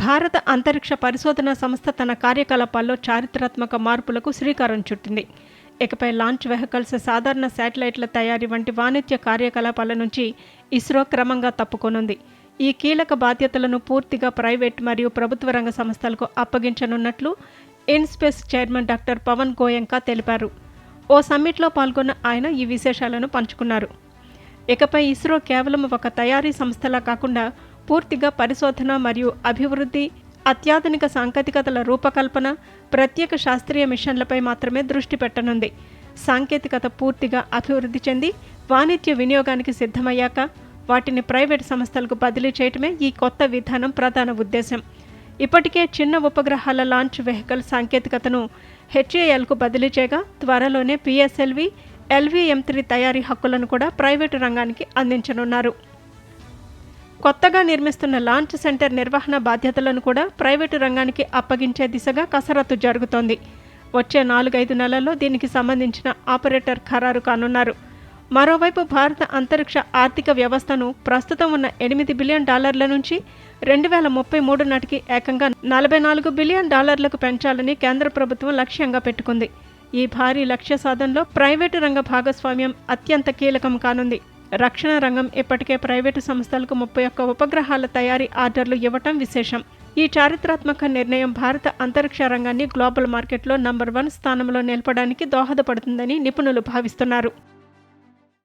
భారత అంతరిక్ష పరిశోధనా సంస్థ తన కార్యకలాపాల్లో చారిత్రాత్మక మార్పులకు శ్రీకారం చుట్టింది. ఇకపై లాంచ్ వెహికల్స్, సాధారణ శాటిలైట్ల తయారీ వంటి వాణిజ్య కార్యకలాపాల నుంచి ఇస్రో క్రమంగా తప్పుకొనుంది. ఈ కీలక బాధ్యతలను పూర్తిగా ప్రైవేట్ మరియు ప్రభుత్వ రంగ సంస్థలకు అప్పగించనున్నట్లు ఇన్స్పేస్ చైర్మన్ డాక్టర్ పవన్ గోయంకా తెలిపారు. ఓ సమ్మిట్లో పాల్గొన్న ఆయన ఈ విశేషాలను పంచుకున్నారు. ఇకపై ఇస్రో కేవలం ఒక తయారీ సంస్థలా కాకుండా పూర్తిగా పరిశోధన మరియు అభివృద్ధి, అత్యాధునిక సాంకేతికతల రూపకల్పన, ప్రత్యేక శాస్త్రీయ మిషన్లపై మాత్రమే దృష్టి పెట్టనుంది. సాంకేతికత పూర్తిగా అభివృద్ధి చెంది వాణిజ్య వినియోగానికి సిద్ధమయ్యాక వాటిని ప్రైవేట్ సంస్థలకు బదిలీ చేయటమే ఈ కొత్త విధానం ప్రధాన ఉద్దేశం. ఇప్పటికే చిన్న ఉపగ్రహాల లాంచ్ వెహికల్ సాంకేతికతను హెచ్ఏఎల్కు బదిలీ చేయగా త్వరలోనే పిఎస్ఎల్వి, LV-M3 తయారీ హక్కులను కూడా ప్రైవేటు రంగానికి అందించనున్నారు. కొత్తగా నిర్మిస్తున్న లాంచ్ సెంటర్ నిర్వహణ బాధ్యతలను కూడా ప్రైవేటు రంగానికి అప్పగించే దిశగా కసరత్తు జరుగుతోంది. వచ్చే 4-5 నెలల్లో దీనికి సంబంధించిన ఆపరేటర్ ఖరారు కానున్నారు. మరోవైపు భారత అంతరిక్ష ఆర్థిక వ్యవస్థను ప్రస్తుతం ఉన్న $8 బిలియన్ నుంచి 2033 నాటికి ఏకంగా $44 బిలియన్ పెంచాలని కేంద్ర ప్రభుత్వం లక్ష్యంగా పెట్టుకుంది. ఈ భారీ లక్ష్య సాధనలో ప్రైవేటు రంగ భాగస్వామ్యం అత్యంత కీలకం కానుంది. రక్షణ రంగం ఇప్పటికే ప్రైవేటు సంస్థలకు 31 ఉపగ్రహాల తయారీ ఆర్డర్లు ఇవ్వటం విశేషం. ఈ చారిత్రాత్మక నిర్ణయం భారత అంతరిక్ష రంగాన్ని గ్లోబల్ మార్కెట్లో నంబర్ 1 స్థానంలో నిలపడానికి దోహదపడుతుందని నిపుణులు భావిస్తున్నారు.